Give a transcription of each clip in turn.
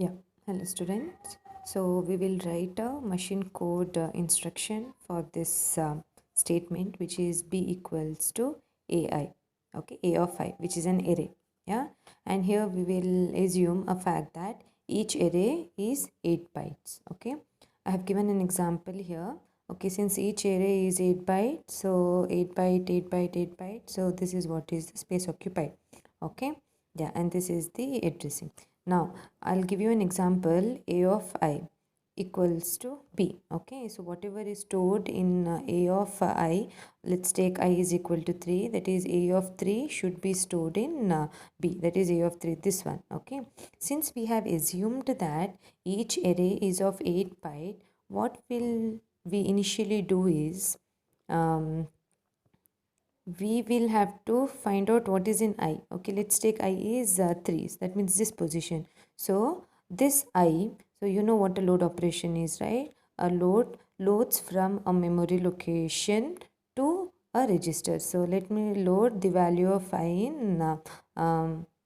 Yeah, hello students. So we will write a machine code instruction for this statement, which is b equals to ai. Okay, a of I, which is an array. Yeah, and here we will assume a fact that each array is 8 bytes. Okay, I have given an example here. Okay, since each array is 8 bytes, so 8 byte, 8 byte, 8 byte. So this is what is the space occupied. Okay, yeah, and this is the addressing. Now I'll give you an example. A of I equals to B. Okay, so whatever is stored in A of I, let's take I is equal to 3. That is A of 3 should be stored in B. That is A of 3, this one. Okay, since we have assumed that each array is of 8 byte, what will we initially do is we will have to find out what is in I. Okay, let's take I is 3. That means this position. So this I, so you know what a load operation is, right? A load loads from a memory location to a register. So let me load the value of I in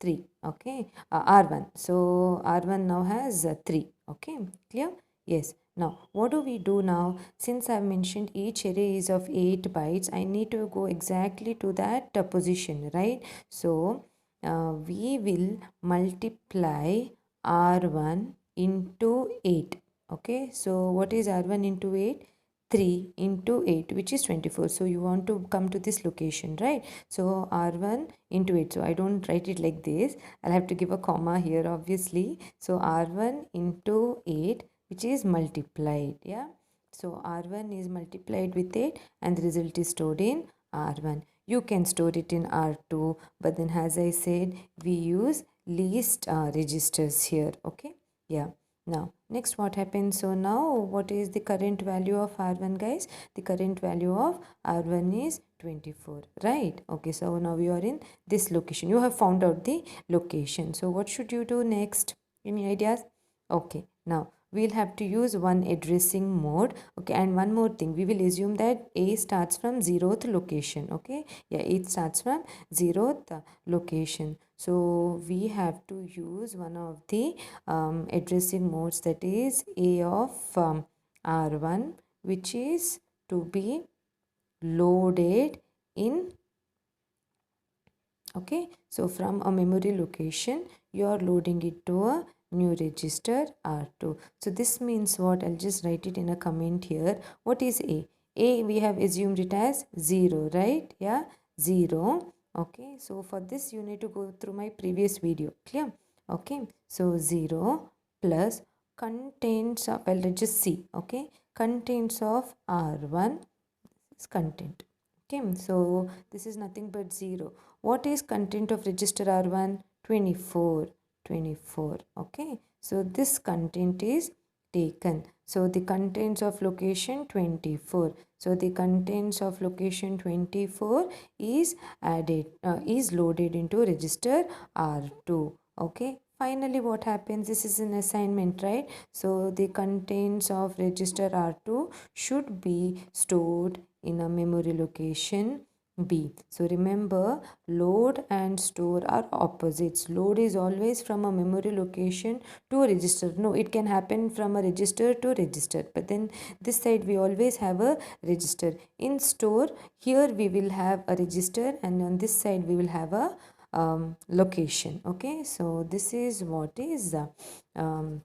3. Okay, R1. So R1 now has 3. Okay, clear? Yes. Now, what do we do now? Since I've mentioned each array is of 8 bytes, I need to go exactly to that position, right? So, we will multiply R1 into 8. Okay, so what is R1 into 8? 3 into 8, which is 24. So you want to come to this location, right? So R1 into 8. So I don't write it like this. I'll have to give a comma here, obviously. So R1 into 8, which is multiplied. Yeah, so R1 is multiplied with 8 and the result is stored in R1. You can store it in R2, but then as I said, we use least registers here. Okay, yeah. Now next what happens? So now what is the current value of R1, guys? The current value of R1 is 24, right? Okay, so now you are in this location. You have found out the location. So what should you do next? Any ideas? Okay, now we'll have to use one addressing mode. Okay, and one more thing, we will assume that A starts from 0th location. Okay, yeah, it starts from 0th location. So we have to use one of the addressing modes, that is A of R1, which is to be loaded in. Okay, so from a memory location you are loading it to a new register R2. So this means what? I'll just write it in a comment here. What is A we have assumed it as 0, right? Yeah, 0. Okay, so for this you need to go through my previous video. Clear? Okay, so 0 plus contents of, well, let's just see. Okay, contents of R1 is content. Okay, so this is nothing but 0. What is content of register R1? 24. 24. Okay, so this content is taken. So the contents of location 24. So the contents of location 24 is added, is loaded into register R2. Okay, finally what happens? This is an assignment, right? So the contents of register R2 should be stored in a memory location B. So remember, load and store are opposites. Load is always from a memory location to a register. No, it can happen from a register to register, but then this side we always have a register. In store, here we will have a register, and on this side we will have a location. Okay, so this is what is an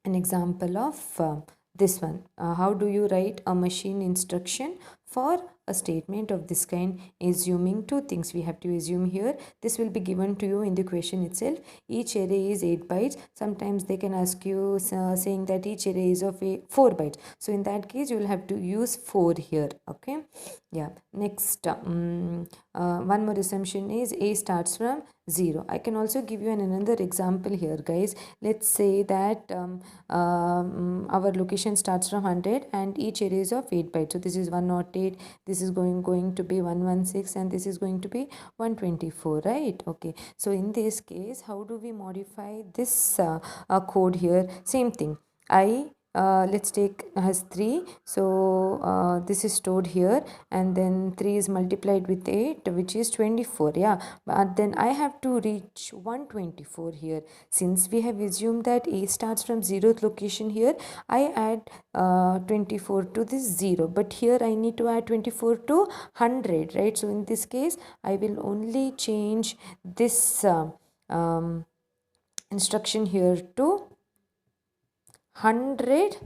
example of this one. How do you write a machine instruction for a statement of this kind, assuming two things? We have to assume here, this will be given to you in the question itself. Each array is 8 bytes. Sometimes they can ask you saying that each array is of 4 bytes. So in that case you will have to use 4 here. Okay, yeah. Next, one more assumption is A starts from 0. I can also give you another example here, guys. Let's say that our location starts from 100 and each array is of 8 bytes. So this is 108, this is going to be 116, and this is going to be 124, right? Okay, so in this case, how do we modify this code here? Same thing, I let's take has 3, so this is stored here, and then 3 is multiplied with 8, which is 24. Yeah, but then I have to reach 124 here. Since we have assumed that A starts from 0th location here, I add 24 to this 0, but here I need to add 24 to 100, right? So in this case I will only change this instruction here to 100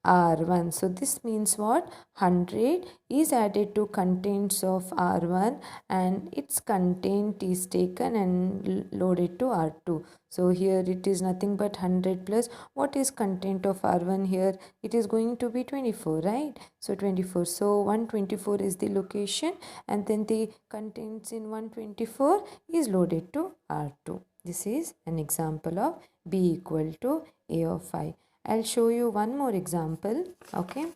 R1. So this means what? 100 is added to contents of R1 and its content is taken and loaded to R2. So here it is nothing but 100 plus what is content of R1 here? It is going to be 24, right? So 24. So 124 is the location, and then the contents in 124 is loaded to R2. This is an example of B equal to A of I. I'll show you one more example. Okay,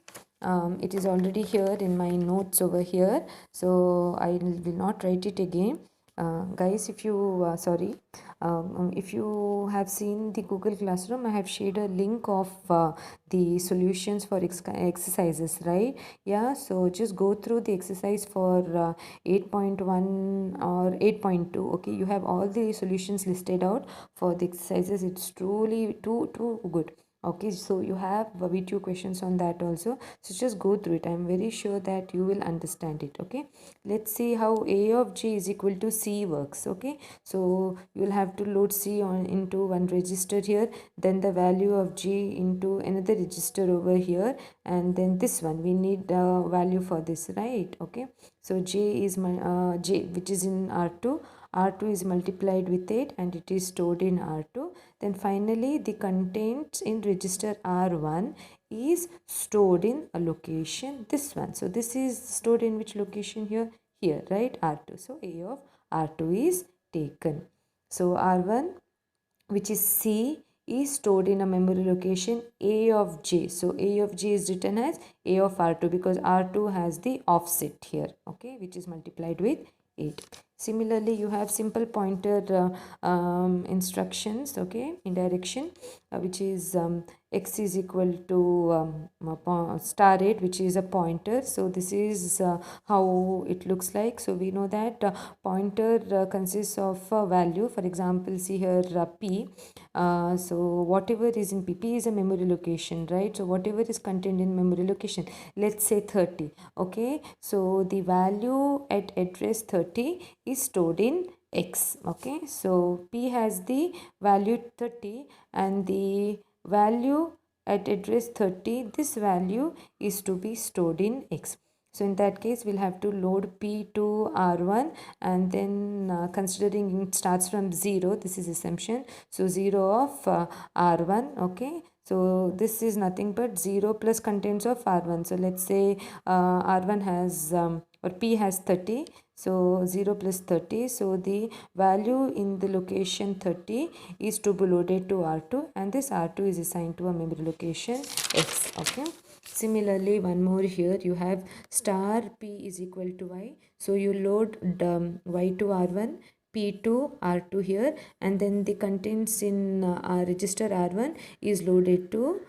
it is already here in my notes over here, so I will not write it again. Guys, if you if you have seen the Google Classroom, I have shared a link of the solutions for exercises, right? Yeah, so just go through the exercise for 8.1 or 8.2. Okay, you have all the solutions listed out for the exercises. It's truly too good. Okay, so you have video questions on that also, so just go through it. I'm very sure that you will understand it. Okay, let's see how A of J is equal to C works. Okay, so you will have to load C on into one register here, then the value of J into another register over here, and then this one we need value for this, right? Okay, so J is my J, which is in R2. R2 is multiplied with 8 and it is stored in R2. Then finally the contents in register R1 is stored in a location, this one. So this is stored in which location here? Here, right? R2. So A of R2 is taken. So R1, which is C, is stored in a memory location A of J. So A of J is written as A of R2 because R2 has the offset here, okay, which is multiplied with 8. Similarly, you have simple pointer instructions, okay, in direction, which is x is equal to star 8, which is a pointer. So this is how it looks like. So we know that pointer consists of a value. For example, see here P. So whatever is in P is a memory location, right? So whatever is contained in memory location, let's say 30. Okay, so the value at address 30 is stored in X. Okay, so P has the value 30 and the value at address 30, this value is to be stored in X. So in that case, we'll have to load P to R1, and then considering it starts from 0, this is assumption. So 0 of R1, okay. So this is nothing but 0 plus contents of R1. So let's say R1 has or P has 30. So 0 plus 30. So the value in the location 30 is to be loaded to R2, and this R2 is assigned to a memory location X. Okay. Similarly, one more here, you have star P is equal to Y. So you load Y to R1, P to R2 here, and then the contents in our register R1 is loaded to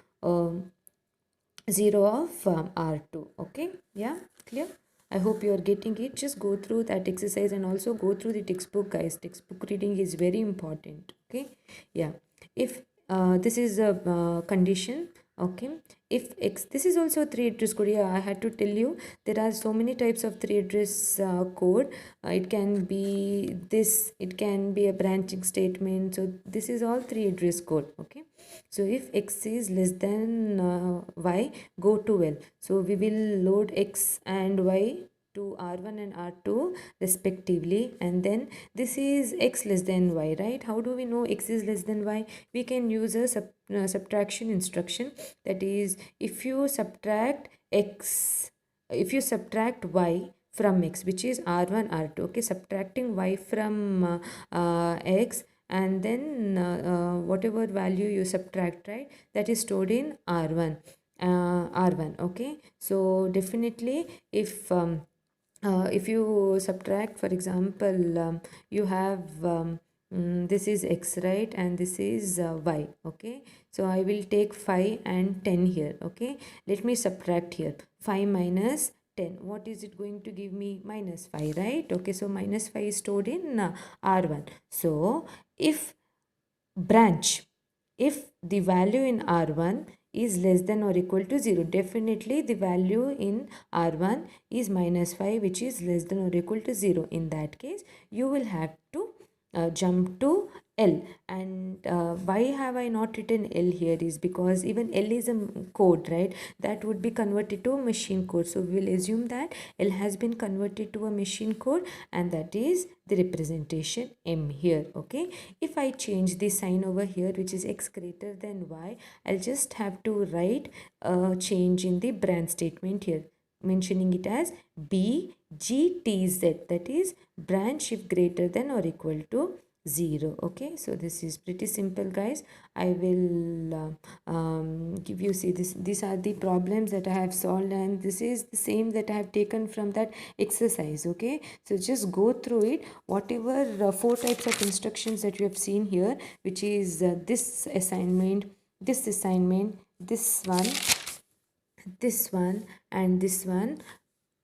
0 of R2. Okay, yeah, clear? I hope you are getting it. Just go through that exercise and also go through the textbook, guys. Textbook reading is very important. Okay, yeah. If this is a condition, okay, if X, this is also 3 address code. Yeah, I had to tell you there are so many types of 3 address code. It can be this, it can be a branching statement. So this is all 3 address code. Okay, so if X is less than Y, go to L. So we will load X and Y to R1 and R2 respectively, and then this is X less than Y, right? How do we know X is less than Y? We can use a subtraction instruction, that is, if you subtract X, if you subtract Y from X, which is R1 R2, okay, subtracting Y from X, and then whatever value you subtract, right, that is stored in R1 R1. Okay, so definitely if you subtract, for example, you have this is x, right, and this is y. Okay, so I will take 5 and 10 here. Okay, let me subtract here. 5 minus 10, what is it going to give me? Minus 5, right? Okay, so minus 5 is stored in r1. So if branch, if the value in r1 is less than or equal to 0, definitely the value in r1 is minus 5, which is less than or equal to 0. In that case, you will have to jump to L. And why have I not written L here is because even L is a code, right? That would be converted to a machine code. So we will assume that L has been converted to a machine code, and that is the representation M here. Okay, if I change the sign over here, which is x greater than y, I'll just have to write a change in the branch statement here, mentioning it as BGTZ, that is branch if greater than or equal to 0. Okay, so this is pretty simple, guys. I will give you, see, these are the problems that I have solved, and this is the same that I have taken from that exercise. Okay, so just go through it. Whatever 4 types of instructions that you have seen here, which is this assignment, this one, and this one,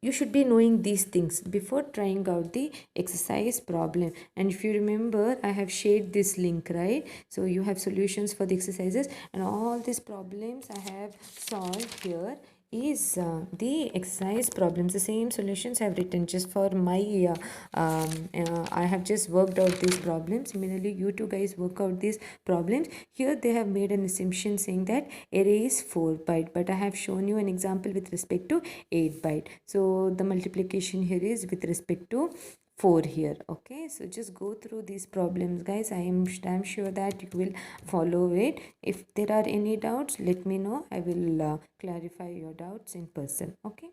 you should be knowing these things before trying out the exercise problem. And if you remember, I have shared this link, right? So you have solutions for the exercises, and all these problems I have solved here is the exercise problems. The same solutions I have written just for my I have just worked out these problems. Similarly, you two guys work out these problems. Here they have made an assumption saying that array is 4 byte, but I have shown you an example with respect to 8 byte. So the multiplication here is with respect to 4 here. Okay, so just go through these problems, guys. I am damn sure that you will follow it. If there are any doubts, let me know. I will clarify your doubts in person. Okay.